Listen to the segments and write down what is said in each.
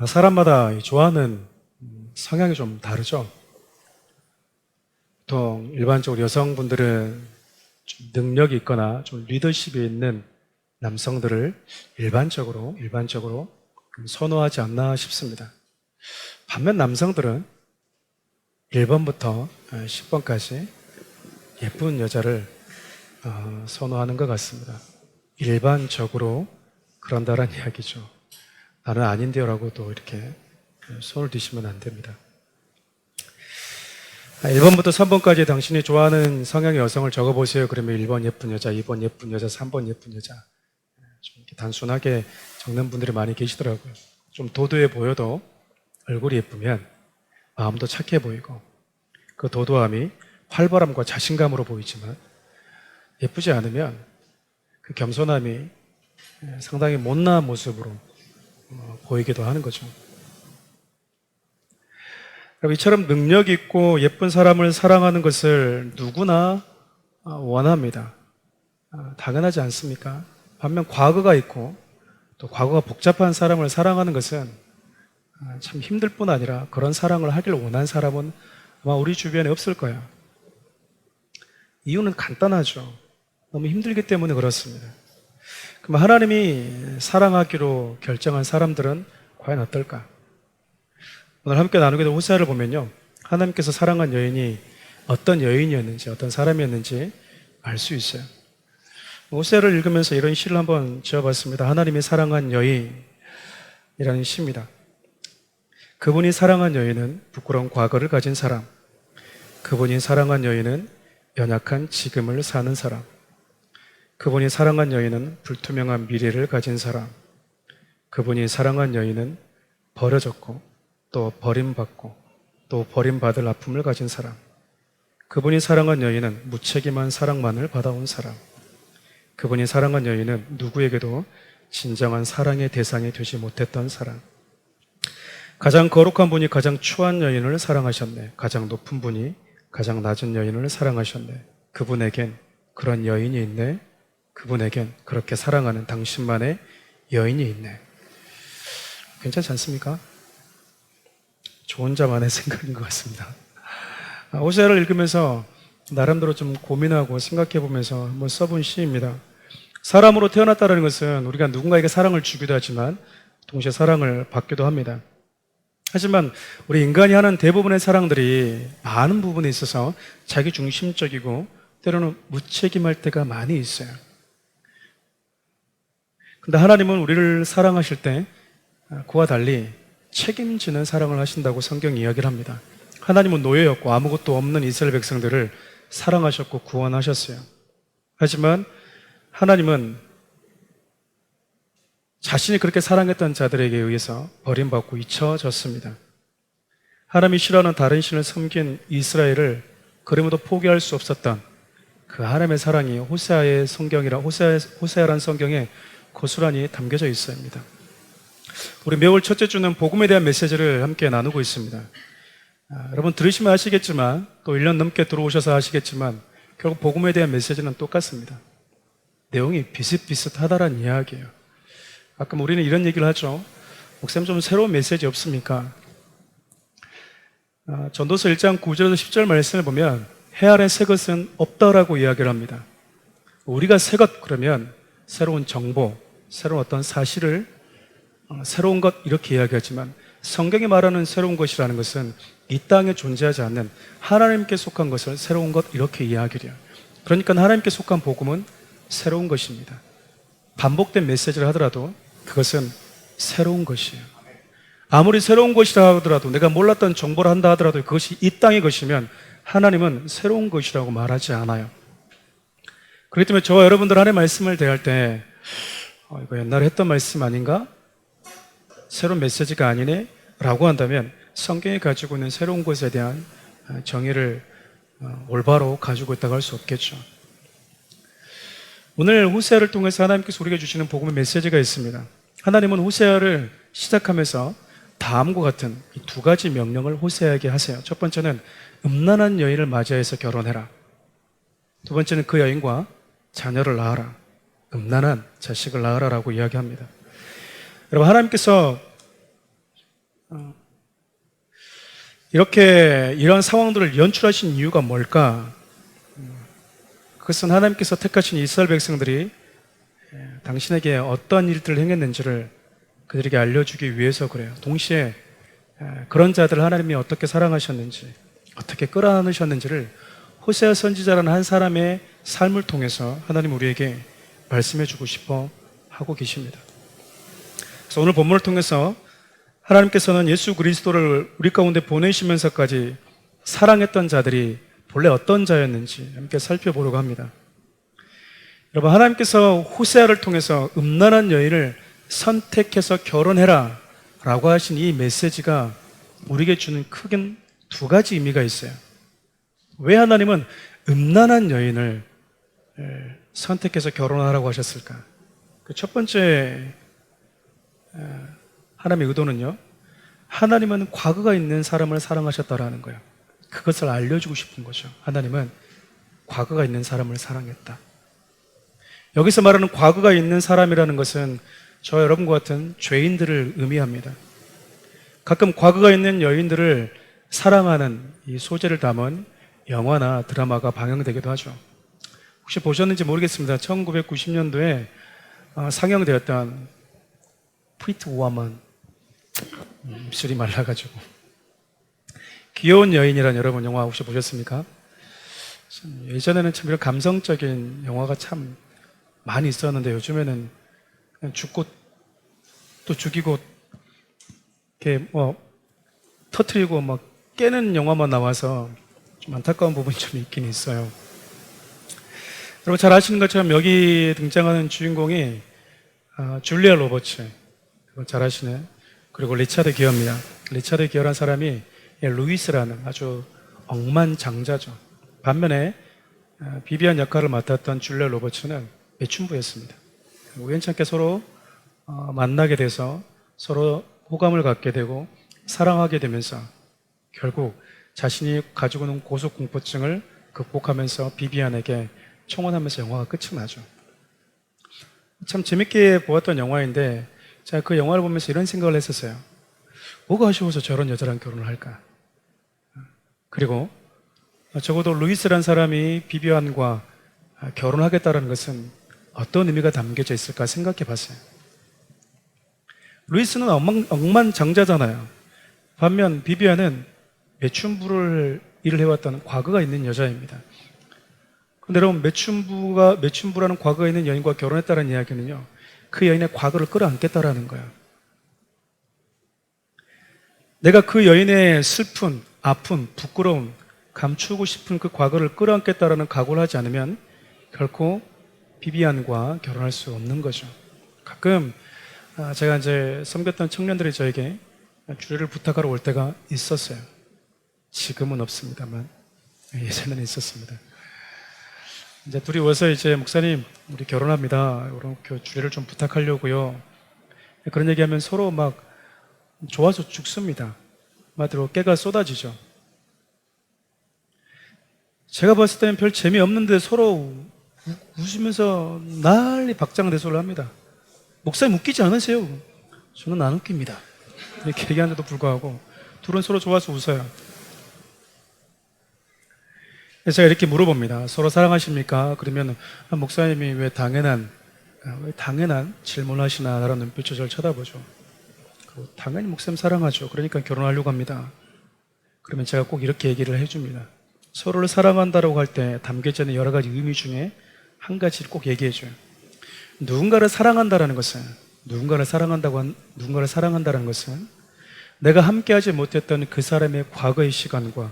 사람마다 좋아하는 성향이 좀 다르죠. 보통 일반적으로 여성분들은 좀 능력이 있거나 좀 리더십이 있는 남성들을 일반적으로 선호하지 않나 싶습니다. 반면 남성들은 1번부터 10번까지 예쁜 여자를 선호하는 것 같습니다. 일반적으로 그런다란 이야기죠. 나는 아닌데요 라고 또 이렇게 손을 드시면 안 됩니다. 1번부터 3번까지 당신이 좋아하는 성향의 여성을 적어보세요. 그러면 1번 예쁜 여자, 2번 예쁜 여자, 3번 예쁜 여자. 좀 이렇게 단순하게 적는 분들이 많이 계시더라고요. 좀 도도해 보여도 얼굴이 예쁘면 마음도 착해 보이고 그 도도함이 활발함과 자신감으로 보이지만 예쁘지 않으면 그 겸손함이 상당히 못나은 모습으로 보이기도 하는 거죠. 이처럼 능력 있고 예쁜 사람을 사랑하는 것을 누구나 원합니다. 당연하지 않습니까? 반면 과거가 있고 또 과거가 복잡한 사람을 사랑하는 것은 참 힘들 뿐 아니라 그런 사랑을 하길 원한 사람은 아마 우리 주변에 없을 거예요. 이유는 간단하죠. 너무 힘들기 때문에 그렇습니다. 그럼 하나님이 사랑하기로 결정한 사람들은 과연 어떨까? 오늘 함께 나누게 된 호세아를 보면요, 하나님께서 사랑한 여인이 어떤 여인이었는지, 어떤 사람이었는지 알 수 있어요. 호세아를 읽으면서 이런 시를 한번 지어봤습니다. 하나님이 사랑한 여인이라는 시입니다. 그분이 사랑한 여인은 부끄러운 과거를 가진 사람, 그분이 사랑한 여인은 연약한 지금을 사는 사람, 그분이 사랑한 여인은 불투명한 미래를 가진 사람, 그분이 사랑한 여인은 버려졌고 또 버림받고 또 버림받을 아픔을 가진 사람, 그분이 사랑한 여인은 무책임한 사랑만을 받아온 사람, 그분이 사랑한 여인은 누구에게도 진정한 사랑의 대상이 되지 못했던 사람, 가장 거룩한 분이 가장 추한 여인을 사랑하셨네. 가장 높은 분이 가장 낮은 여인을 사랑하셨네. 그분에겐 그런 여인이 있네. 그분에겐 그렇게 사랑하는 당신만의 여인이 있네. 괜찮지 않습니까? 좋은 자만의 생각인 것 같습니다. 호세아를 읽으면서 나름대로 좀 고민하고 생각해 보면서 한번 써본 시입니다. 사람으로 태어났다는 것은 우리가 누군가에게 사랑을 주기도 하지만 동시에 사랑을 받기도 합니다. 하지만 우리 인간이 하는 대부분의 사랑들이 많은 부분에 있어서 자기 중심적이고 때로는 무책임할 때가 많이 있어요. 근데 하나님은 우리를 사랑하실 때 그와 달리 책임지는 사랑을 하신다고 성경이 이야기를 합니다. 하나님은 노예였고 아무것도 없는 이스라엘 백성들을 사랑하셨고 구원하셨어요. 하지만 하나님은 자신이 그렇게 사랑했던 자들에게 의해서 버림받고 잊혀졌습니다. 하나님이 싫어하는 다른 신을 섬긴 이스라엘을 그림에도 포기할 수 없었던 그 하나님의 사랑이 호세아의 성경이라 호세아라는 성경에 고스란히 담겨져 있습니다. 우리 매월 첫째 주는 복음에 대한 메시지를 함께 나누고 있습니다. 여러분 들으시면 아시겠지만 또 1년 넘게 들어오셔서 아시겠지만 결국 복음에 대한 메시지는 똑같습니다. 내용이 비슷비슷하다는 이야기예요. 가끔 우리는 이런 얘기를 하죠. 목사님 좀 새로운 메시지 없습니까? 전도서 1장 9절에서 10절 말씀을 보면 해 아래 새 것은 없다라고 이야기를 합니다. 우리가 새 것 그러면 새로운 정보, 새로운 어떤 사실을 새로운 것 이렇게 이야기하지만 성경이 말하는 새로운 것이라는 것은 이 땅에 존재하지 않는 하나님께 속한 것을 새로운 것 이렇게 이야기를 해요. 그러니까 하나님께 속한 복음은 새로운 것입니다. 반복된 메시지를 하더라도 그것은 새로운 것이에요. 아무리 새로운 것이라 하더라도 내가 몰랐던 정보를 한다 하더라도 그것이 이 땅의 것이면 하나님은 새로운 것이라고 말하지 않아요. 그렇기 때문에 저와 여러분들 하나님의 말씀을 대할 때 이거 옛날에 했던 말씀 아닌가? 새로운 메시지가 아니네? 라고 한다면 성경이 가지고 있는 새로운 것에 대한 정의를 올바로 가지고 있다고 할 수 없겠죠. 오늘 호세아를 통해서 하나님께서 우리에게 주시는 복음의 메시지가 있습니다. 하나님은 호세아를 시작하면서 다음과 같은 이 두 가지 명령을 호세아에게 하세요. 첫 번째는 음란한 여인을 맞이해서 결혼해라. 두 번째는 그 여인과 자녀를 낳아라. 음란한 자식을 낳아라라고 이야기합니다. 여러분, 하나님께서 이렇게 이런 상황들을 연출하신 이유가 뭘까? 그것은 하나님께서 택하신 이스라엘 백성들이 당신에게 어떤 일들을 행했는지를 그들에게 알려주기 위해서 그래요. 동시에 그런 자들을 하나님이 어떻게 사랑하셨는지, 어떻게 끌어안으셨는지를 호세아 선지자라는 한 사람의 삶을 통해서 하나님 우리에게 말씀해 주고 싶어 하고 계십니다. 그래서 오늘 본문을 통해서 하나님께서는 예수 그리스도를 우리 가운데 보내시면서까지 사랑했던 자들이 본래 어떤 자였는지 함께 살펴보려고 합니다. 여러분, 하나님께서 호세아를 통해서 음란한 여인을 선택해서 결혼해라 라고 하신 이 메시지가 우리에게 주는 크게 두 가지 의미가 있어요. 왜 하나님은 음란한 여인을 선택해서 결혼하라고 하셨을까? 그 첫 번째 하나님의 의도는요, 하나님은 과거가 있는 사람을 사랑하셨다라는 거예요. 그것을 알려주고 싶은 거죠. 하나님은 과거가 있는 사람을 사랑했다. 여기서 말하는 과거가 있는 사람이라는 것은 저와 여러분과 같은 죄인들을 의미합니다. 가끔 과거가 있는 여인들을 사랑하는 이 소재를 담은 영화나 드라마가 방영되기도 하죠. 혹시 보셨는지 모르겠습니다. 1990년도에 상영되었던 프리티 우먼, 입술이 말라가지고 귀여운 여인이라는 여러분 영화 혹시 보셨습니까? 예전에는 참 이런 감성적인 영화가 참 많이 있었는데 요즘에는 그냥 죽고 또 죽이고 이렇게 터트리고 막 깨는 영화만 나와서 좀 안타까운 부분이 좀 있긴 있어요. 여러분 잘 아시는 것처럼 여기 등장하는 주인공이 줄리아 로버츠, 잘 아시는, 그리고 리차드 기어입니다. 리차드 기어라는 사람이 루이스라는 아주 억만장자죠. 반면에 비비안 역할을 맡았던 줄리아 로버츠는 매춘부였습니다. 우연찮게 서로 만나게 돼서 서로 호감을 갖게 되고 사랑하게 되면서 결국 자신이 가지고 있는 고소공포증을 극복하면서 비비안에게 청혼하면서 영화가 끝이 나죠. 참 재밌게 보았던 영화인데 제가 그 영화를 보면서 이런 생각을 했었어요. 뭐가 아쉬워서 저런 여자랑 결혼을 할까? 그리고 적어도 루이스란 사람이 비비안과 결혼하겠다는 것은 어떤 의미가 담겨져 있을까 생각해 봤어요. 루이스는 억만장자잖아요. 반면 비비안은 매춘부를 일을 해왔다는 과거가 있는 여자입니다. 그런데 여러분, 매춘부라는 과거가 있는 여인과 결혼했다는 이야기는요, 그 여인의 과거를 끌어안겠다라는 거예요. 내가 그 여인의 슬픈, 아픔, 부끄러움, 감추고 싶은 그 과거를 끌어안겠다라는 각오를 하지 않으면 결코 비비안과 결혼할 수 없는 거죠. 가끔 제가 이제 섬겼던 청년들이 저에게 주례를 부탁하러 올 때가 있었어요. 지금은 없습니다만 예전에는 있었습니다. 이제 둘이 와서 이제 목사님 우리 결혼합니다. 이렇게 주례를 좀 부탁하려고요. 그런 얘기하면 서로 막 좋아서 죽습니다. 마디로 깨가 쏟아지죠. 제가 봤을 때는 별 재미없는데 서로 웃으면서 난리 박장대소를 합니다. 목사님 웃기지 않으세요? 저는 안 웃깁니다. 이렇게 얘기하는데도 불구하고 둘은 서로 좋아서 웃어요. 제가 이렇게 물어봅니다. 서로 사랑하십니까? 그러면 목사님이 왜 당연한 질문을 하시나 라는 눈빛으로 저를 쳐다보죠. 당연히 목사님 사랑하죠. 그러니까 결혼하려고 합니다. 그러면 제가 꼭 이렇게 얘기를 해줍니다. 서로를 사랑한다라고 할 때 담겨져 있는 여러 가지 의미 중에 한 가지를 꼭 얘기해줘요. 누군가를 사랑한다는 것은 내가 함께하지 못했던 그 사람의 과거의 시간과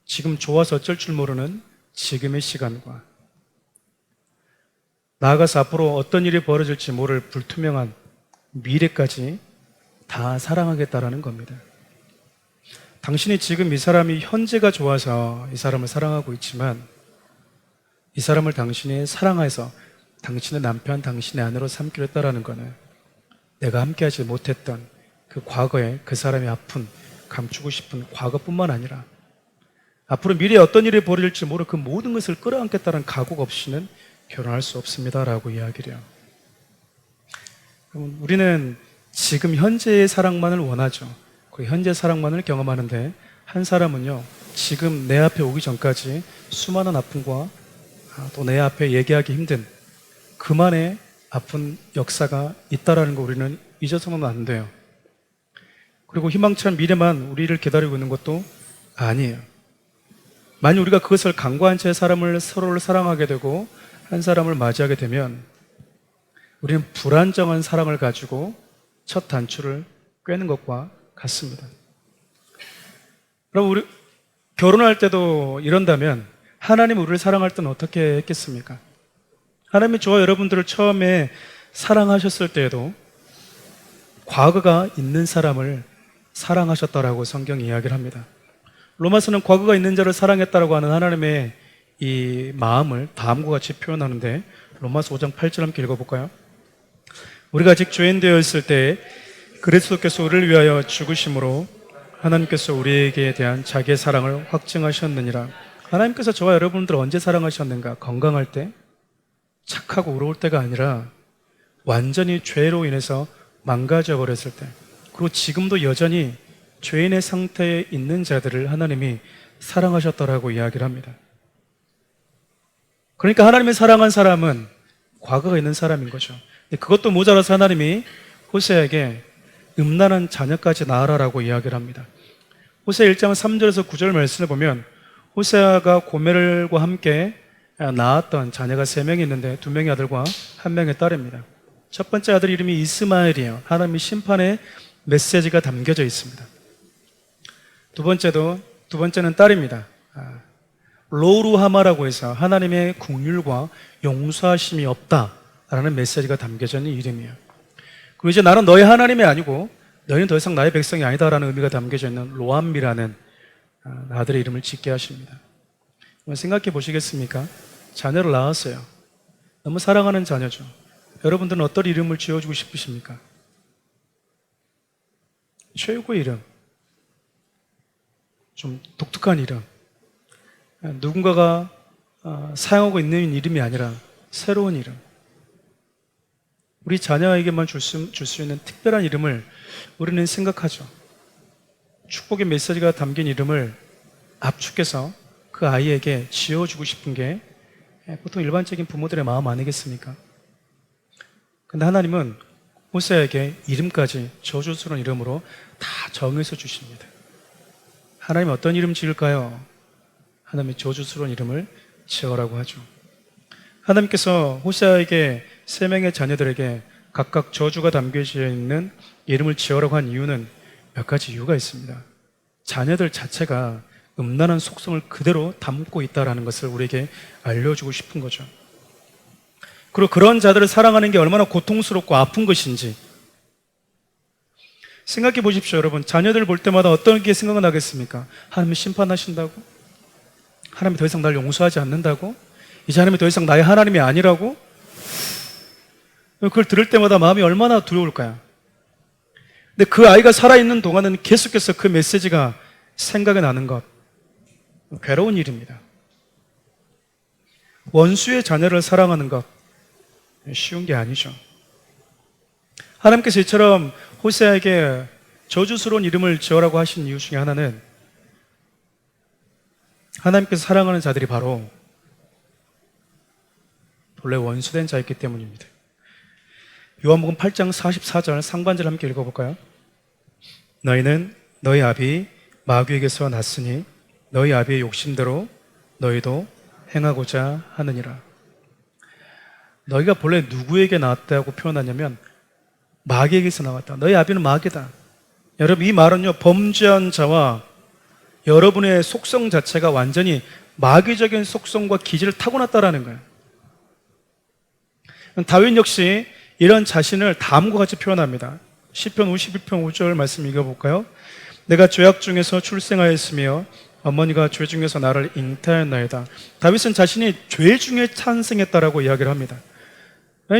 지금 좋아서 어쩔 줄 모르는 지금의 시간과 나아가서 앞으로 어떤 일이 벌어질지 모를 불투명한 미래까지 다 사랑하겠다라는 겁니다. 당신이 지금 이 사람이 현재가 좋아서 이 사람을 사랑하고 있지만 이 사람을 당신이 사랑해서 당신의 남편, 당신의 아내로 삼기로 했다라는 것은 내가 함께하지 못했던 그 과거의 그 사람의 아픈, 감추고 싶은 과거뿐만 아니라 앞으로 미래에 어떤 일이 벌어질지 모를 그 모든 것을 끌어안겠다는 각오가 없이는 결혼할 수 없습니다라고 이야기를 해요. 우리는 지금 현재의 사랑만을 원하죠. 그 현재 사랑만을 경험하는데 한 사람은요, 지금 내 앞에 오기 전까지 수많은 아픔과 또 내 앞에 얘기하기 힘든 그만의 아픈 역사가 있다라는 거 우리는 잊어서는 안 돼요. 그리고 희망찬 미래만 우리를 기다리고 있는 것도 아니에요. 만약 우리가 그것을 간과한 채 서로를 사랑하게 되고 한 사람을 맞이하게 되면 우리는 불안정한 사랑을 가지고 첫 단추를 꿰는 것과 같습니다. 그럼 우리 결혼할 때도 이런다면 하나님 우리를 사랑할 때는 어떻게 했겠습니까? 하나님이 저와 여러분들을 처음에 사랑하셨을 때에도 과거가 있는 사람을 사랑하셨다라고 성경이 이야기를 합니다. 로마서는 과거가 있는 자를 사랑했다라고 하는 하나님의 이 마음을 다음과 같이 표현하는데 로마서 5장 8절 함께 읽어볼까요? 우리가 아직 죄인 되어 있을 때 그리스도께서 우리를 위하여 죽으심으로 하나님께서 우리에게 대한 자기의 사랑을 확증하셨느니라. 하나님께서 저와 여러분들을 언제 사랑하셨는가? 건강할 때, 착하고 의로울 때가 아니라 완전히 죄로 인해서 망가져 버렸을 때, 그리고 지금도 여전히 죄인의 상태에 있는 자들을 하나님이 사랑하셨다라고 이야기를 합니다. 그러니까 하나님이 사랑한 사람은 과거가 있는 사람인 거죠. 그것도 모자라서 하나님이 호세아에게 음란한 자녀까지 낳아라라고 이야기를 합니다. 호세아 1장 3절에서 9절 말씀을 보면 호세아가 고멜과 함께 낳았던 자녀가 3명이 있는데 2명의 아들과 1명의 딸입니다. 첫 번째 아들 이름이 이스마엘이에요. 하나님의 심판의 메시지가 담겨져 있습니다. 두 번째는 딸입니다. 로루하마라고 해서 하나님의 긍휼과 용서하심이 없다라는 메시지가 담겨져 있는 이름이에요. 그리고 이제 나는 너의 하나님이 아니고 너희는 더 이상 나의 백성이 아니다라는 의미가 담겨져 있는 로암미라는 아들의 이름을 짓게 하십니다. 생각해 보시겠습니까? 자녀를 낳았어요. 너무 사랑하는 자녀죠. 여러분들은 어떤 이름을 지어주고 싶으십니까? 최고의 이름, 좀 독특한 이름, 누군가가 사용하고 있는 이름이 아니라 새로운 이름, 우리 자녀에게만 줄 수 있는 특별한 이름을 우리는 생각하죠. 축복의 메시지가 담긴 이름을 압축해서 그 아이에게 지어주고 싶은 게 보통 일반적인 부모들의 마음 아니겠습니까? 근데 하나님은 호세아에게 이름까지 저주스러운 이름으로 다 정해서 주십니다. 하나님 어떤 이름 지을까요? 하나님의 저주스러운 이름을 지어라고 하죠. 하나님께서 호세아에게 3명의 자녀들에게 각각 저주가 담겨져 있는 이름을 지어라고 한 이유는 몇 가지 이유가 있습니다. 자녀들 자체가 음란한 속성을 그대로 담고 있다는 것을 우리에게 알려주고 싶은 거죠. 그리고 그런 자들을 사랑하는 게 얼마나 고통스럽고 아픈 것인지 생각해 보십시오. 여러분, 자녀들 볼 때마다 어떤 게 생각이 나겠습니까? 하나님이 심판하신다고? 하나님이 더 이상 날 용서하지 않는다고? 이제 하나님이 더 이상 나의 하나님이 아니라고? 그걸 들을 때마다 마음이 얼마나 두려울까요? 근데 그 아이가 살아있는 동안은 계속해서 그 메시지가 생각이 나는 것, 괴로운 일입니다. 원수의 자녀를 사랑하는 것, 쉬운 게 아니죠. 하나님께서 이처럼 호세아에게 저주스러운 이름을 지어라고 하신 이유 중에 하나는 하나님께서 사랑하는 자들이 바로 본래 원수된 자였기 때문입니다. 요한복음 8장 44절 상반절 함께 읽어볼까요? 너희는 너희 아비 마귀에게서 났으니 너희 아비의 욕심대로 너희도 행하고자 하느니라. 너희가 본래 누구에게 나왔다고 표현하냐면 마귀에게서 나왔다. 너희 아비는 마귀다. 여러분, 이 말은요, 범죄한 자와 여러분의 속성 자체가 완전히 마귀적인 속성과 기질을 타고났다라는 거예요. 다윗 역시 이런 자신을 다음과 같이 표현합니다. 시편 51편 5절 말씀 읽어볼까요? 내가 죄악 중에서 출생하였으며 어머니가 죄 중에서 나를 잉태하였나이다. 다윗은 자신이 죄 중에 탄생했다라고 이야기를 합니다.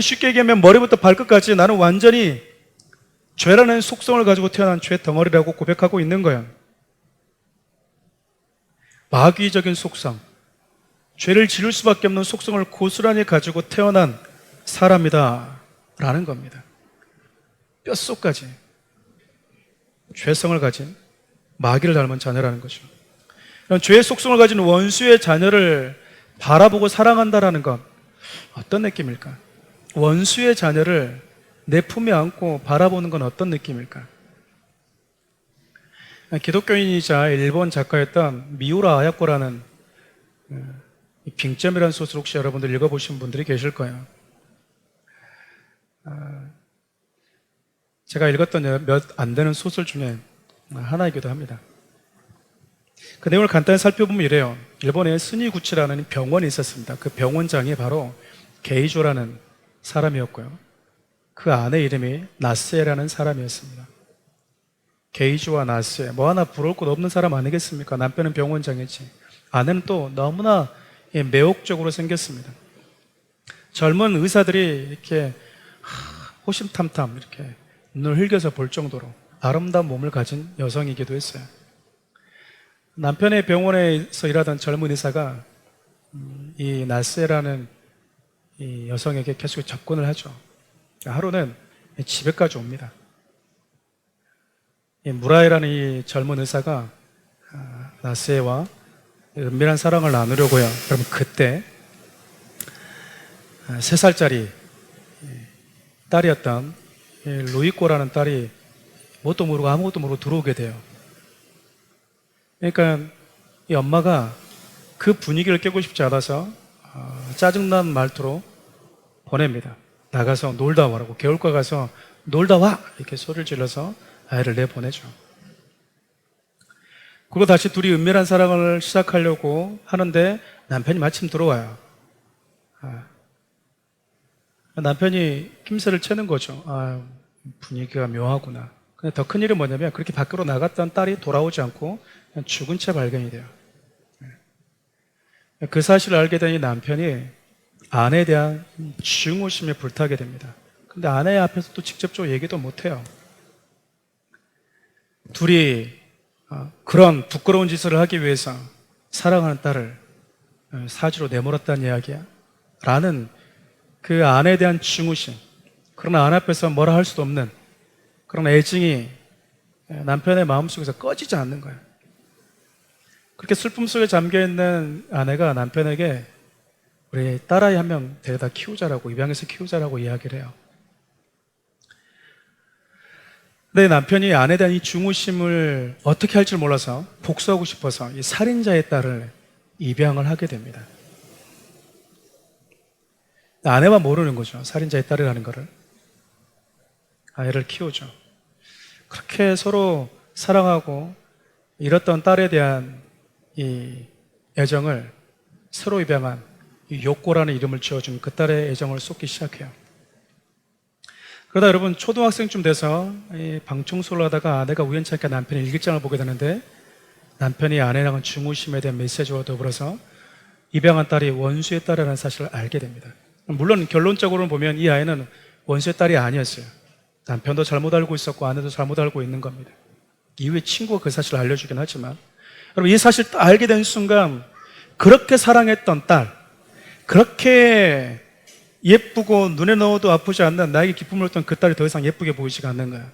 쉽게 얘기하면 머리부터 발끝까지 나는 완전히 죄라는 속성을 가지고 태어난 죄 덩어리라고 고백하고 있는 거예요. 마귀적인 속성, 죄를 지을 수밖에 없는 속성을 고스란히 가지고 태어난 사람이다 라는 겁니다. 뼛속까지 죄성을 가진 마귀를 닮은 자녀라는 거죠. 이런 죄의 속성을 가진 원수의 자녀를 바라보고 사랑한다라는 건 어떤 느낌일까? 원수의 자녀를 내 품에 안고 바라보는 건 어떤 느낌일까? 기독교인이자 일본 작가였던 미우라 아야코라는 빙점이라는 소설 혹시 여러분들 읽어보신 분들이 계실 거예요. 제가 읽었던 몇 안 되는 소설 중에 하나이기도 합니다. 그 내용을 간단히 살펴보면 이래요. 일본에 스니구치라는 병원이 있었습니다. 그 병원장이 바로 게이조라는 사람이었고요. 그 아내 이름이 나스에라는 사람이었습니다. 게이조와 나스에 뭐 하나 부러울 것 없는 사람 아니겠습니까? 남편은 병원장이지. 아내는 또 너무나 매혹적으로 생겼습니다. 젊은 의사들이 이렇게 호심탐탐 이렇게 눈을 흘겨서 볼 정도로 아름다운 몸을 가진 여성이기도 했어요. 남편의 병원에서 일하던 젊은 의사가 이 나스에라는 이 여성에게 계속 접근을 하죠. 하루는 집에까지 옵니다. 이 무라이라는 이 젊은 의사가 나스에와 은밀한 사랑을 나누려고요. 여러분 그때 3살짜리 딸이었던 루이코라는 딸이 뭣도 모르고 아무것도 모르고 들어오게 돼요. 그러니까 이 엄마가 그 분위기를 깨고 싶지 않아서 짜증난 말투로 보냅니다. 나가서 놀다 와라고. 개울가 가서 놀다 와! 이렇게 소리를 질러서 아이를 내보내죠. 그리고 다시 둘이 은밀한 사랑을 시작하려고 하는데 남편이 마침 들어와요. 남편이 낌새를 채는 거죠. 분위기가 묘하구나. 근데 더 큰 일은 뭐냐면 그렇게 밖으로 나갔던 딸이 돌아오지 않고 그냥 죽은 채 발견이 돼요. 그 사실을 알게 된 이 남편이 아내에 대한 증오심에 불타게 됩니다. 근데 아내 앞에서 또 직접적으로 얘기도 못해요. 둘이 그런 부끄러운 짓을 하기 위해서 사랑하는 딸을 사지로 내몰았다는 이야기야 라는 그 아내에 대한 증오심, 그러나 아내 앞에서 뭐라 할 수도 없는 그런 애증이 남편의 마음속에서 꺼지지 않는 거예요. 그렇게 슬픔 속에 잠겨있는 아내가 남편에게 우리 딸아이 한 명 데려다 키우자라고, 입양해서 키우자라고 이야기를 해요. 근데 남편이 아내에 대한 이 증오심을 어떻게 할 줄 몰라서 복수하고 싶어서 이 살인자의 딸을 입양을 하게 됩니다. 아내만 모르는 거죠. 살인자의 딸이라는 거를. 아이를 키우죠. 그렇게 서로 사랑하고 잃었던 딸에 대한 이 애정을 새로 입양한 이 요코라는 이름을 지어준 그 딸의 애정을 쏟기 시작해요. 그러다 여러분 초등학생쯤 돼서 방 청소를 하다가 아내가 우연찮게 남편의 일기장을 보게 되는데 남편이 아내랑은 증오심에 대한 메시지와 더불어서 입양한 딸이 원수의 딸이라는 사실을 알게 됩니다. 물론 결론적으로는 보면 이 아이는 원수의 딸이 아니었어요. 남편도 잘못 알고 있었고 아내도 잘못 알고 있는 겁니다. 이후에 친구가 그 사실을 알려주긴 하지만 여러분 이 사실을 알게 된 순간 그렇게 사랑했던 딸, 그렇게 예쁘고 눈에 넣어도 아프지 않는 나에게 기쁨을 줬던 그 딸이 더 이상 예쁘게 보이지가 않는 거야.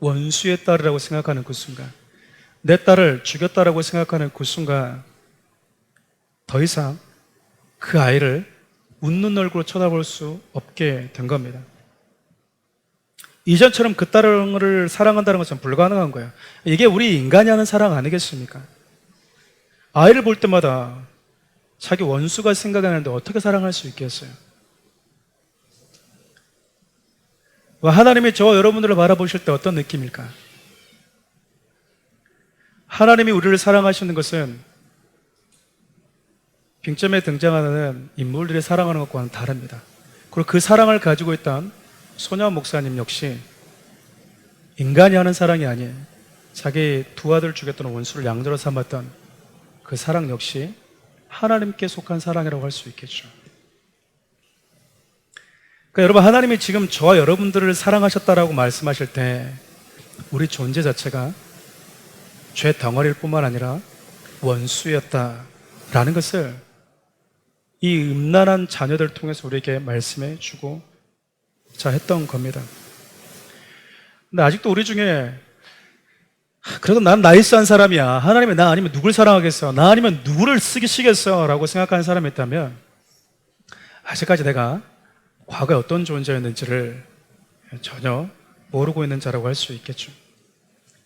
원수의 딸이라고 생각하는 그 순간, 내 딸을 죽였다라고 생각하는 그 순간 더 이상 그 아이를 웃는 얼굴로 쳐다볼 수 없게 된 겁니다. 이전처럼 그 딸을 사랑한다는 것은 불가능한 거예요. 이게 우리 인간이 하는 사랑 아니겠습니까? 아이를 볼 때마다 자기 원수가 생각나는데 어떻게 사랑할 수 있겠어요? 하나님이 저와 여러분들을 바라보실 때 어떤 느낌일까? 하나님이 우리를 사랑하시는 것은 빙점에 등장하는 인물들의 사랑하는 것과는 다릅니다. 그리고 그 사랑을 가지고 있던 소녀 목사님 역시 인간이 하는 사랑이 아니에요. 자기 두 아들 죽였던 원수를 양자로 삼았던 그 사랑 역시 하나님께 속한 사랑이라고 할 수 있겠죠. 그러니까 여러분 하나님이 지금 저와 여러분들을 사랑하셨다라고 말씀하실 때 우리 존재 자체가 죄 덩어리일 뿐만 아니라 원수였다라는 것을 이 음란한 자녀들 통해서 우리에게 말씀해 주고 자 했던 겁니다. 근데 아직도 우리 중에 그래도 난 나이스한 사람이야. 하나님이 나 아니면 누굴 사랑하겠어? 나 아니면 누구를 쓰시겠어? 라고 생각하는 사람이 있다면 아직까지 내가 과거에 어떤 존재였는지를 전혀 모르고 있는 자라고 할 수 있겠죠.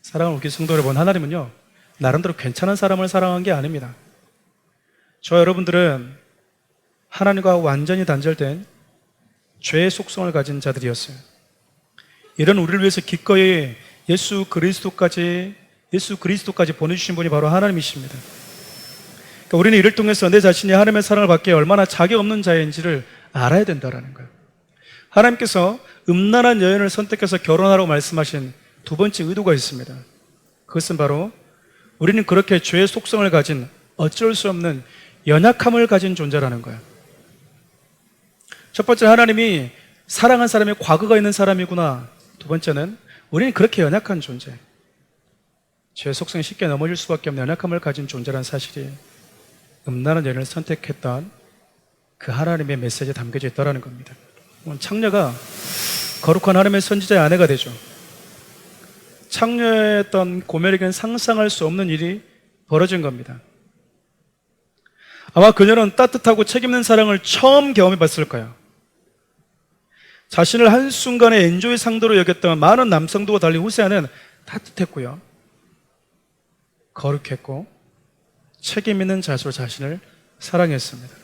사랑하는 우리 성도 여러분, 하나님은요 나름대로 괜찮은 사람을 사랑한 게 아닙니다. 저와 여러분들은 하나님과 완전히 단절된 죄의 속성을 가진 자들이었어요. 이런 우리를 위해서 기꺼이 예수 그리스도까지 보내주신 분이 바로 하나님이십니다. 그러니까 우리는 이를 통해서 내 자신이 하나님의 사랑을 받기에 얼마나 자격 없는 자인지를 알아야 된다는 거예요. 하나님께서 음란한 여인을 선택해서 결혼하라고 말씀하신 두 번째 의도가 있습니다. 그것은 바로 우리는 그렇게 죄의 속성을 가진 어쩔 수 없는 연약함을 가진 존재라는 거예요. 첫 번째, 하나님이 사랑한 사람이 과거가 있는 사람이구나. 두 번째는 우리는 그렇게 연약한 존재, 죄의 속성에 쉽게 넘어질 수밖에 없는 연약함을 가진 존재라는 사실이 음란한 여인을 선택했던 그 하나님의 메시지에 담겨져 있다는 겁니다. 창녀가 거룩한 하나님의 선지자의 아내가 되죠. 창녀였던 고멜에게는 상상할 수 없는 일이 벌어진 겁니다. 아마 그녀는 따뜻하고 책임있는 사랑을 처음 경험해 봤을 거예요. 자신을 한순간에 엔조의 상대로 여겼던 많은 남성들과 달리 호세아는 따뜻했고요, 거룩했고 책임있는 자세로 자신을 사랑했습니다.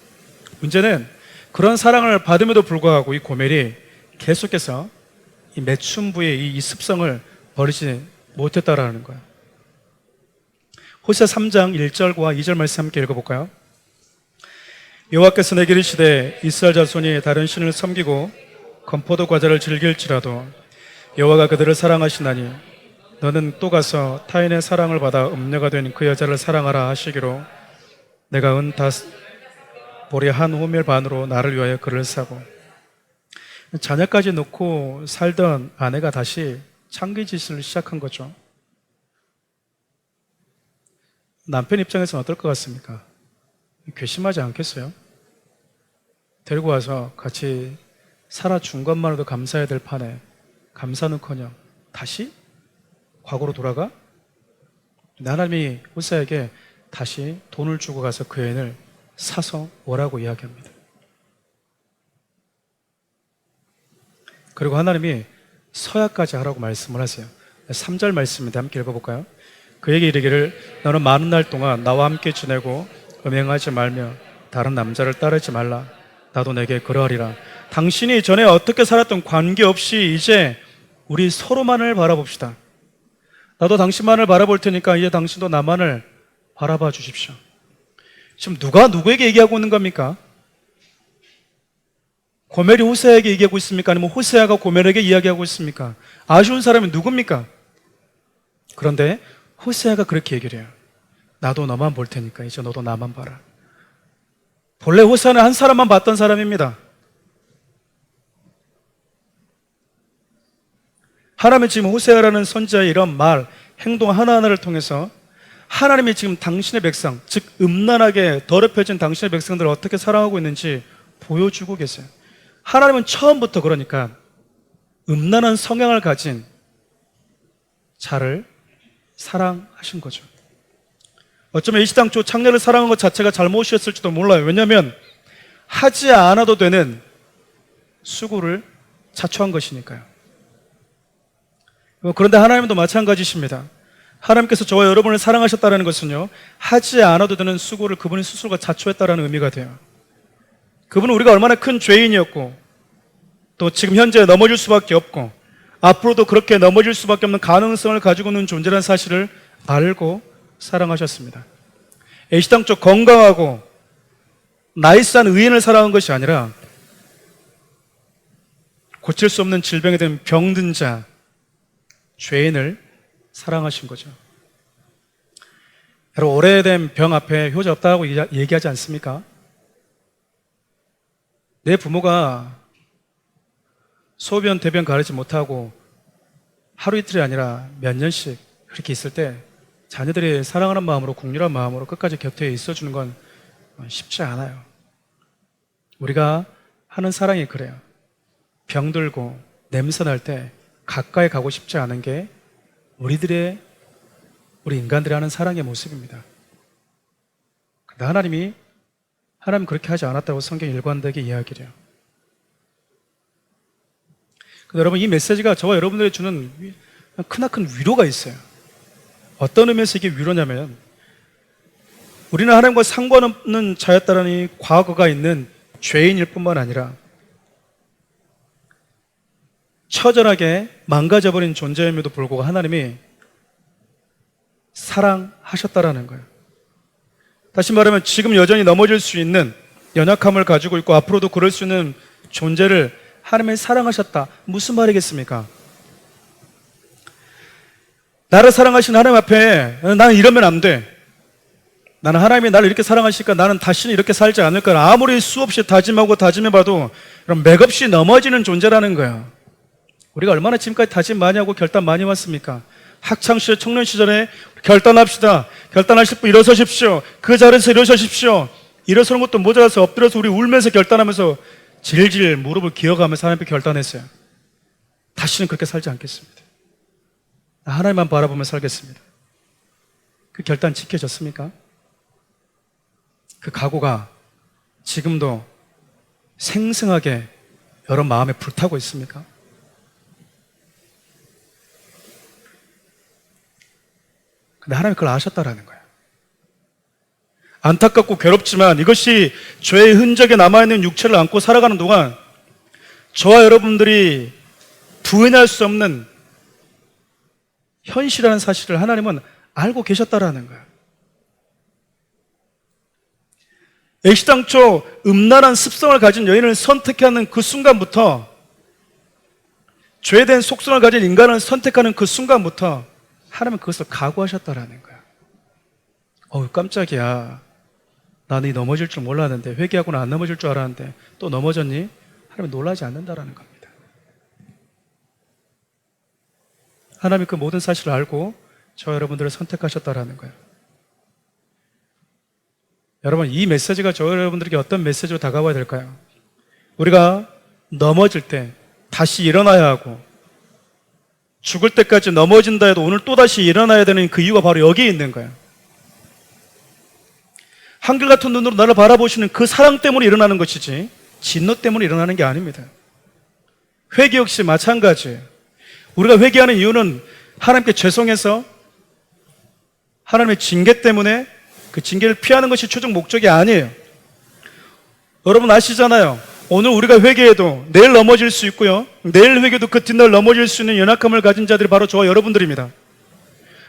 문제는 그런 사랑을 받음에도 불구하고 이 고멜이 계속해서 이 매춘부의 이 습성을 버리지 못했다라는 거예요. 호세아 3장 1절과 2절 말씀 함께 읽어볼까요? 여호와께서 내게 이르시되 이스라엘 자손이 다른 신을 섬기고 건포도 과자를 즐길지라도 여호와가 그들을 사랑하시나니 너는 또 가서 타인의 사랑을 받아 음녀가 된 그 여자를 사랑하라 하시기로 내가 은 다보리 한 호멜 반으로 나를 위하여 그를 사고. 자녀까지 놓고 살던 아내가 다시 창기짓을 시작한 거죠. 남편 입장에서는 어떨 것 같습니까? 괘씸하지 않겠어요? 데리고 와서 같이 살아준 것만으로도 감사해야 될 판에 감사는커녕 다시 과거로 돌아가? 하나님이 호세아에게 다시 돈을 주고 가서 그 여인을 사서 오라고 이야기합니다. 그리고 하나님이 서야까지 하라고 말씀을 하세요. 3절 말씀입니다. 함께 읽어볼까요? 그에게 이르기를 너는 많은 날 동안 나와 함께 지내고 음행하지 말며 다른 남자를 따르지 말라. 나도 내게 그러하리라. 당신이 전에 어떻게 살았던 관계없이 이제 우리 서로만을 바라봅시다. 나도 당신만을 바라볼 테니까 이제 당신도 나만을 바라봐 주십시오. 지금 누가 누구에게 얘기하고 있는 겁니까? 고멜이 호세아에게 얘기하고 있습니까? 아니면 호세아가 고멜에게 이야기하고 있습니까? 아쉬운 사람이 누굽니까? 그런데 호세아가 그렇게 얘기를 해요. 나도 너만 볼 테니까 이제 너도 나만 봐라. 본래 호세아는 한 사람만 봤던 사람입니다. 하나님은 지금 호세아라는 선지자의 이런 말, 행동 하나하나를 통해서 하나님이 지금 당신의 백성, 즉 음란하게 더럽혀진 당신의 백성들을 어떻게 사랑하고 있는지 보여주고 계세요. 하나님은 처음부터 그러니까 음란한 성향을 가진 자를 사랑하신 거죠. 어쩌면 일시당초 창녀를 사랑한 것 자체가 잘못이었을지도 몰라요. 왜냐하면 하지 않아도 되는 수고를 자초한 것이니까요. 그런데 하나님도 마찬가지십니다. 하나님께서 저와 여러분을 사랑하셨다는 것은요, 하지 않아도 되는 수고를 그분이 스스로가 자초했다는 의미가 돼요. 그분은 우리가 얼마나 큰 죄인이었고 또 지금 현재 넘어질 수밖에 없고 앞으로도 그렇게 넘어질 수밖에 없는 가능성을 가지고 있는 존재라는 사실을 알고 사랑하셨습니다. 애시당초 건강하고 나이스한 의인을 사랑한 것이 아니라 고칠 수 없는 질병에 든 병든 자, 죄인을 사랑하신 거죠. 여러분, 오래된 병 앞에 효자 없다고 얘기하지 않습니까? 내 부모가 소변, 대변 가리지 못하고 하루 이틀이 아니라 몇 년씩 그렇게 있을 때 자녀들이 사랑하는 마음으로, 국률한 마음으로 끝까지 곁에 있어주는 건 쉽지 않아요. 우리가 하는 사랑이 그래요. 병들고 냄새 날 때 가까이 가고 싶지 않은 게 우리 인간들이 하는 사랑의 모습입니다. 근데 하나님 그렇게 하지 않았다고 성경 일관되게 이야기를 해요. 근데 여러분, 이 메시지가 저와 여러분들이 주는 크나큰 위로가 있어요. 어떤 의미에서 이게 위로냐면, 우리는 하나님과 상관없는 자였다라는 과거가 있는 죄인일 뿐만 아니라 처절하게 망가져버린 존재임에도 불구하고 하나님이 사랑하셨다라는 거예요. 다시 말하면 지금 여전히 넘어질 수 있는 연약함을 가지고 있고 앞으로도 그럴 수 있는 존재를 하나님이 사랑하셨다. 무슨 말이겠습니까? 나를 사랑하신 하나님 앞에 나는 이러면 안 돼. 나는 하나님이 나를 이렇게 사랑하시니까 나는 다시는 이렇게 살지 않을 거야. 아무리 수없이 다짐하고 다짐해봐도 맥없이 넘어지는 존재라는 거야. 우리가 얼마나 지금까지 다짐 많이 하고 결단 많이 왔습니까? 학창시절, 청년시절에 결단합시다. 결단하실 분 일어서십시오. 그 자리에서 일어서십시오. 일어서는 것도 모자라서 엎드려서 우리 울면서 결단하면서 질질 무릎을 기어가면서 하나님 앞에 결단했어요. 다시는 그렇게 살지 않겠습니다. 하나님만 바라보며 살겠습니다. 그 결단 지켜졌습니까? 그 각오가 지금도 생생하게 여러분 마음에 불타고 있습니까? 근데 하나님이 그걸 아셨다라는 거예요. 안타깝고 괴롭지만 이것이 죄의 흔적에 남아있는 육체를 안고 살아가는 동안 저와 여러분들이 부인할 수 없는 현실이라는 사실을 하나님은 알고 계셨다라는 거예요. 애시당초 음란한 습성을 가진 여인을 선택하는 그 순간부터, 죄된 속성을 가진 인간을 선택하는 그 순간부터 하나님은 그것을 각오하셨다라는 거야. 깜짝이야. 나는 넘어질 줄 몰랐는데, 회개하고는 안 넘어질 줄 알았는데 또 넘어졌니? 하나님은 놀라지 않는다라는 겁니다. 하나님이 그 모든 사실을 알고 저 여러분들을 선택하셨다라는 거예요. 여러분, 이 메시지가 저 여러분들에게 어떤 메시지로 다가와야 될까요? 우리가 넘어질 때 다시 일어나야 하고, 죽을 때까지 넘어진다 해도 오늘 또다시 일어나야 되는 그 이유가 바로 여기에 있는 거예요. 한결같은 눈으로 나를 바라보시는 그 사랑 때문에 일어나는 것이지 진노 때문에 일어나는 게 아닙니다. 회개 역시 마찬가지예요. 우리가 회개하는 이유는 하나님께 죄송해서 하나님의 징계 때문에 그 징계를 피하는 것이 최종 목적이 아니에요. 여러분 아시잖아요. 오늘 우리가 회개해도 내일 넘어질 수 있고요, 내일 회개도 그 뒷날 넘어질 수 있는 연약함을 가진 자들이 바로 저와 여러분들입니다.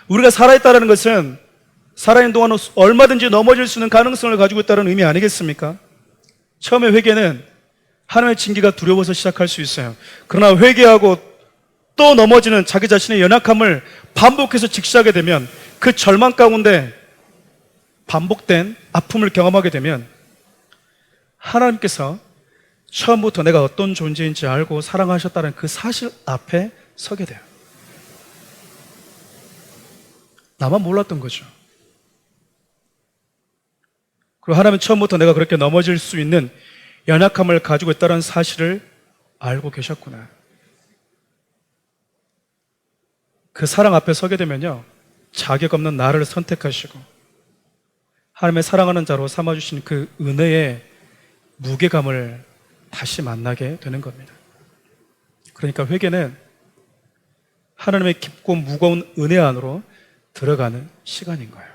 우리가 살아있다는 것은 살아있는 동안 얼마든지 넘어질 수 있는 가능성을 가지고 있다는 의미 아니겠습니까? 처음에 회개는 하나님의 징계가 두려워서 시작할 수 있어요. 그러나 회개하고 또 넘어지는 자기 자신의 연약함을 반복해서 직시하게 되면, 그 절망 가운데 반복된 아픔을 경험하게 되면 하나님께서 처음부터 내가 어떤 존재인지 알고 사랑하셨다는 그 사실 앞에 서게 돼요. 나만 몰랐던 거죠. 그리고 하나님은 처음부터 내가 그렇게 넘어질 수 있는 연약함을 가지고 있다는 사실을 알고 계셨구나. 그 사랑 앞에 서게 되면요, 자격 없는 나를 선택하시고 하나님의 사랑하는 자로 삼아주신 그 은혜의 무게감을 다시 만나게 되는 겁니다. 그러니까 회개는 하나님의 깊고 무거운 은혜 안으로 들어가는 시간인 거예요.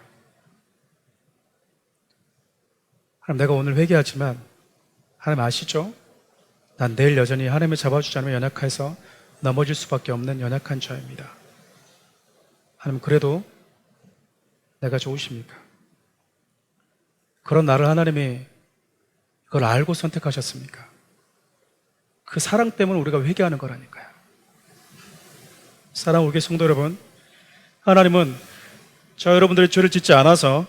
하나님, 내가 오늘 회개하지만 하나님 아시죠? 난 내일 여전히 하나님을 잡아주지 않으면 연약해서 넘어질 수밖에 없는 연약한 자입니다. 하나님, 그래도 내가 좋으십니까? 그런 나를 하나님이 그걸 알고 선택하셨습니까? 그 사랑 때문에 우리가 회개하는 거라니까요. 사랑하는 우리 성도 여러분, 하나님은 저 여러분들이 죄를 짓지 않아서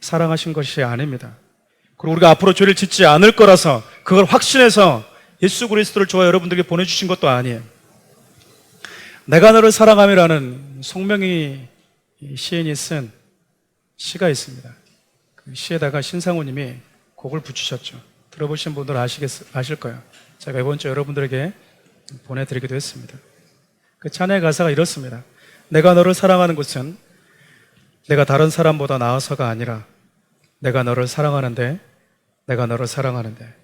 사랑하신 것이 아닙니다. 그리고 우리가 앞으로 죄를 짓지 않을 거라서 그걸 확신해서 예수 그리스도를 저와 여러분들에게 보내주신 것도 아니에요. 내가 너를 사랑함이라는 송명희 시인이 쓴 시가 있습니다. 그 시에다가 신상우님이 곡을 붙이셨죠. 들어보신 분들 아실 거예요. 제가 이번 주 여러분들에게 보내드리기도 했습니다. 그 찬양의 가사가 이렇습니다. 내가 너를 사랑하는 것은 내가 다른 사람보다 나아서가 아니라 내가 너를 사랑하는데 내가 너를 사랑하는데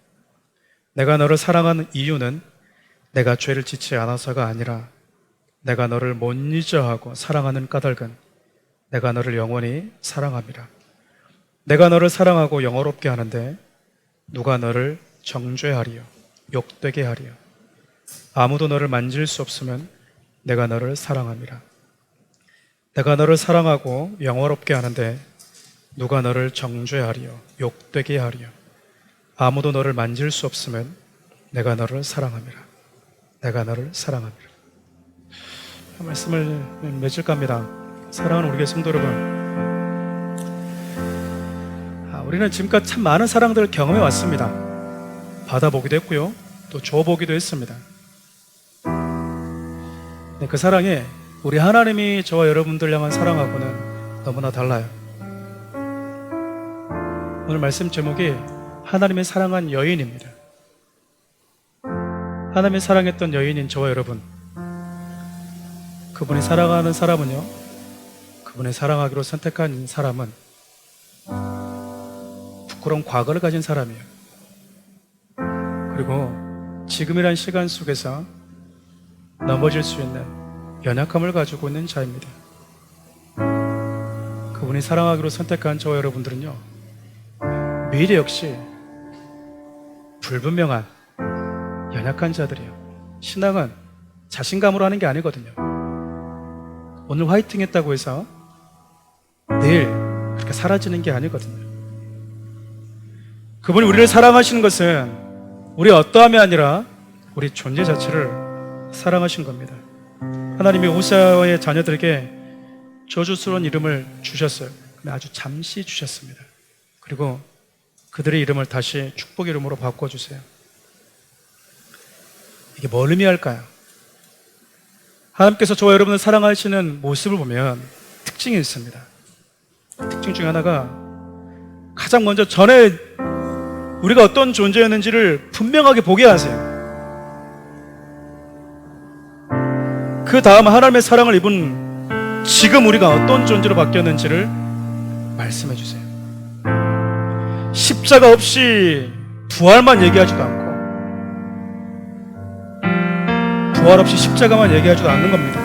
내가 너를 사랑하는 이유는 내가 죄를 짓지 않아서가 아니라 내가 너를 못 잊어 하고 사랑하는 까닭은 내가 너를 영원히 사랑함이라. 내가 너를 사랑하고 영화롭게 하는데 누가 너를 정죄하리요 욕되게 하리요. 아무도 너를 만질 수 없으면 내가 너를 사랑함이라. 내가 너를 사랑하고 영화롭게 하는데 누가 너를 정죄하리요 욕되게 하리요. 아무도 너를 만질 수 없으면 내가 너를 사랑함이라. 내가 너를 사랑함이라. 말씀을 맺을까 합니다. 사랑하는 우리 교회 성도 여러분, 우리는 지금까지 참 많은 사랑들을 경험해 왔습니다. 받아보기도 했고요, 또 줘보기도 했습니다. 그 사랑이 우리 하나님이 저와 여러분들 향한 사랑하고는 너무나 달라요. 오늘 말씀 제목이 하나님의 사랑한 여인입니다. 하나님의 사랑했던 여인인 저와 여러분, 그분이 사랑하는 사람은요, 그분이 사랑하기로 선택한 사람은 부끄러운 과거를 가진 사람이에요. 그리고 지금이란 시간 속에서 넘어질 수 있는 연약함을 가지고 있는 자입니다. 그분이 사랑하기로 선택한 저와 여러분들은요, 미래 역시 불분명한 연약한 자들이에요. 신앙은 자신감으로 하는 게 아니거든요. 오늘 화이팅 했다고 해서 내일 그렇게 사라지는 게 아니거든요. 그분이 우리를 사랑하시는 것은 우리 어떠함이 아니라 우리 존재 자체를 사랑하신 겁니다. 하나님이 우사의 자녀들에게 저주스러운 이름을 주셨어요. 근데 아주 잠시 주셨습니다. 그리고 그들의 이름을 다시 축복의 이름으로 바꿔주세요. 이게 뭘 의미할까요? 하나님께서 저와 여러분을 사랑하시는 모습을 보면 특징이 있습니다. 특징 중에 하나가 가장 먼저 전에 우리가 어떤 존재였는지를 분명하게 보게 하세요. 그 다음 하나님의 사랑을 입은 지금 우리가 어떤 존재로 바뀌었는지를 말씀해 주세요. 십자가 없이 부활만 얘기하지도 않고 부활 없이 십자가만 얘기하지도 않는 겁니다.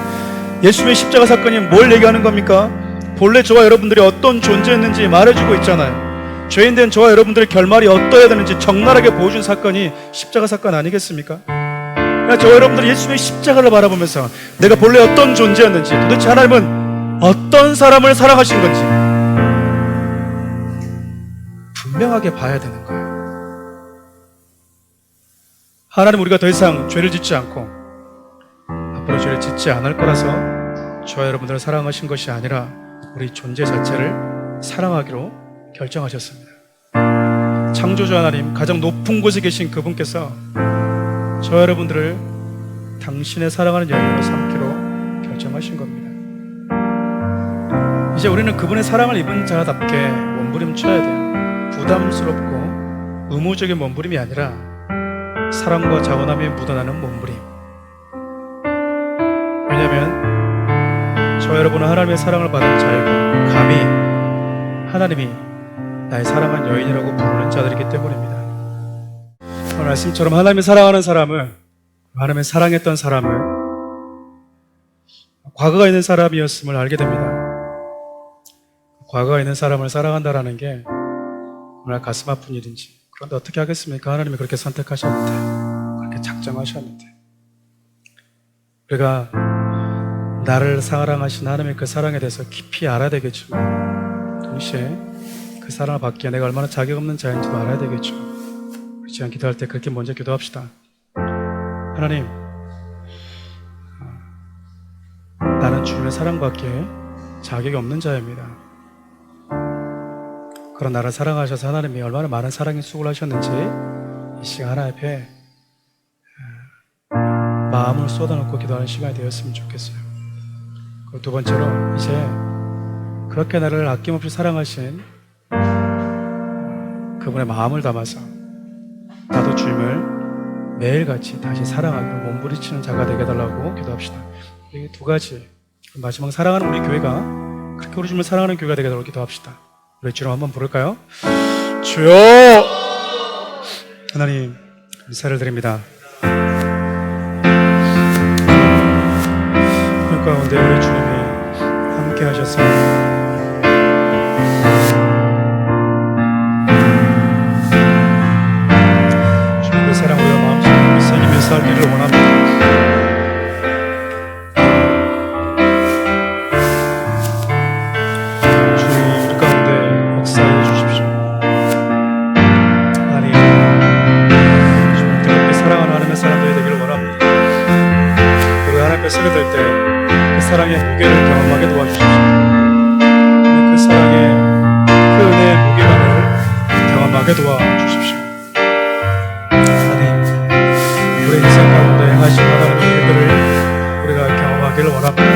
예수님의 십자가 사건이 뭘 얘기하는 겁니까? 본래 저와 여러분들이 어떤 존재였는지 말해주고 있잖아요. 죄인된 저와 여러분들의 결말이 어떠해야 되는지 적나라하게 보여준 사건이 십자가 사건 아니겠습니까? 그러니까 저와 여러분들이 예수님의 십자가를 바라보면서 내가 본래 어떤 존재였는지, 도대체 하나님은 어떤 사람을 사랑하신 건지 분명하게 봐야 되는 거예요. 하나님, 우리가 더 이상 죄를 짓지 않고 앞으로 죄를 짓지 않을 거라서 저와 여러분들을 사랑하신 것이 아니라 우리 존재 자체를 사랑하기로 결정하셨습니다. 창조주 하나님, 가장 높은 곳에 계신 그분께서 저와 여러분들을 당신의 사랑하는 여인으로 삼기로 결정하신 겁니다. 이제 우리는 그분의 사랑을 입은 자답게 몸부림쳐야 돼요. 부담스럽고 의무적인 몸부림이 아니라 사랑과 자원함이 묻어나는 몸부림. 왜냐하면 저와 여러분은 하나님의 사랑을 받은 자이고 감히 하나님이 나의 사랑한 여인이라고 부르는 자들이기 때문입니다. 오늘 말씀처럼 하나님의 사랑하는 사람은, 하나님의 사랑했던 사람은 과거가 있는 사람이었음을 알게 됩니다. 과거가 있는 사람을 사랑한다라는 게 얼마나 가슴 아픈 일인지. 그런데 어떻게 하겠습니까? 하나님이 그렇게 선택하셨는데, 그렇게 작정하셨는데. 우리가 나를 사랑하신 하나님의 그 사랑에 대해서 깊이 알아야 되겠지만, 동시에 그 사랑을 받기에 내가 얼마나 자격 없는 자인지도 알아야 되겠죠. 우리 시간 기도할 때 그렇게 먼저 기도합시다. 하나님, 나는 주님의 사랑받기에 자격이 없는 자입니다. 그런 나를 사랑하셔서 하나님이 얼마나 많은 사랑의 수고를 하셨는지 이 시간 하나님 앞에 마음을 쏟아놓고 기도하는 시간이 되었으면 좋겠어요. 그리고 두 번째로, 이제 그렇게 나를 아낌없이 사랑하신 그분의 마음을 담아서 나도 주님을 매일같이 다시 사랑하기로 몸부림치는 자가 되게 해달라고 기도합시다. 이 두 가지, 마지막 사랑하는 우리 교회가 그렇게 우리 주님을 사랑하는 교회가 되게 되도록 기도합시다. 우리 주님 한번 부를까요? 주여! 하나님 감사를 드립니다. 그 가운데 우리 주님이 함께 하셨습니다. 주님의 사랑 우리가 마음속에 새기며 살기를 원합니다. 쓰게 될 때 그 사랑의 무게를 경험하게 도와주십시오. 그 사랑의 그 은혜의 무게감을 경험하게 도와주십시오. 하나님, 우리 인생 가운데 행하신 하나님의 일들을 우리가 경험하기를 원합니다.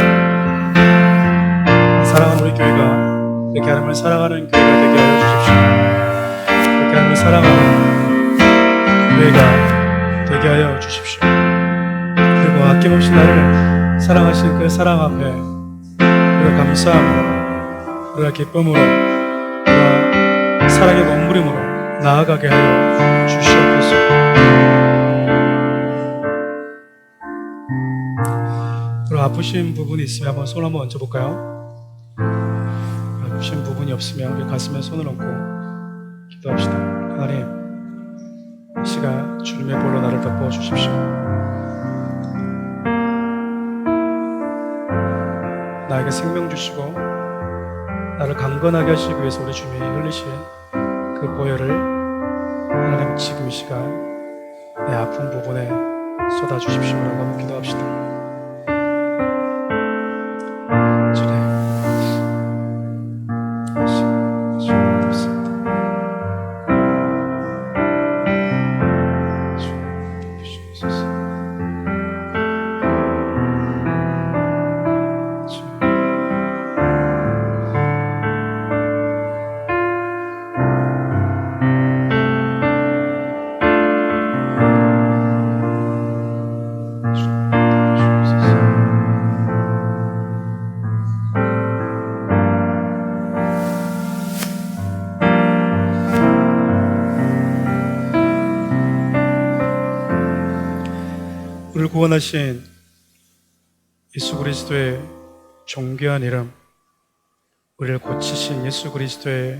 사랑하는 우리 교회가 이렇게 하나님을 사랑하는 교회가 되게 하여 주십시오. 이렇게 하나님을 사랑하는 교회가 되게 하여 주십시오. 그리고 아낌없이 나를 사랑하신 그 사랑 앞에 우리가 감사함으로, 우리가 기쁨으로, 우리가 사랑의 몸부림으로 나아가게 하여 주시옵소서. 그리고 아프신 부분이 있으면 한번 손 한번 얹어볼까요? 아프신 부분이 없으면 우리 가슴에 손을 얹고 기도합시다. 하나님, 이 시간 주님의 볼로 나를 덮어주십시오. 나에게 생명 주시고 나를 강건하게 하시기 위해서 우리 주님이 흘리신 그 보혈을 하나님 지금 이 시간 내 아픈 부분에 쏟아주십시오라고 한번 기도합시다. 주님, 우리를 구원하신 예수 그리스도의 존귀한 이름, 우리를 고치신 예수 그리스도의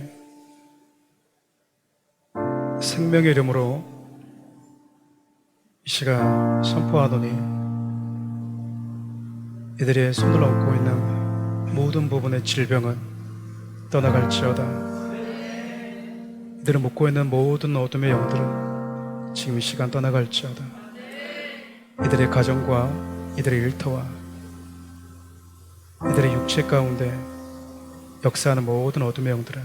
생명의 이름으로 이 시간 선포하노니 이들의 손을 얹고 있는 모든 부분의 질병은 떠나갈지어다. 이들을 묶고 있는 모든 어둠의 영들은 지금 이 시간 떠나갈지어다. 이들의 가정과 이들의 일터와 이들의 육체 가운데 역사하는 모든 어둠의 영들은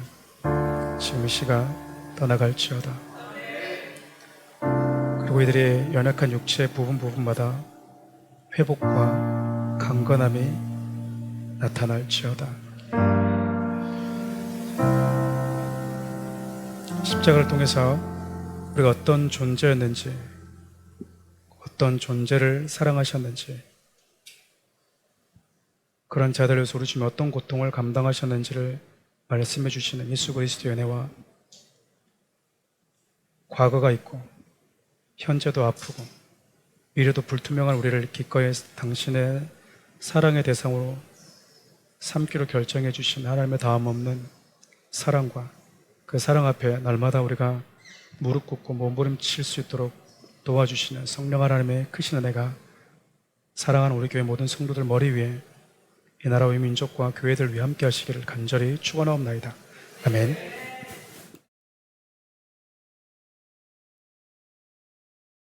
지금 이 시간 떠나갈지어다. 그리고 이들의 연약한 육체 부분마다 회복과 강건함이 나타날지어다. 십자가를 통해서 우리가 어떤 존재였는지, 어떤 존재를 사랑하셨는지, 그런 자들을 위해서 우리 주님 어떤 고통을 감당하셨는지를 말씀해 주시는 예수 그리스도의 은혜와 과거가 있고 현재도 아프고 미래도 불투명한 우리를 기꺼이 당신의 사랑의 대상으로 삼기로 결정해 주신 하나님의 다함없는 사랑과 그 사랑 앞에 날마다 우리가 무릎 꿇고 몸부림칠 수 있도록 도와주시는 성령 하나님의 크신 은혜가 사랑하는 우리 교회 모든 성도들 머리 위에 이 나라의 민족과 교회들 위해 함께 하시기를 간절히 축원하옵나이다. 아멘.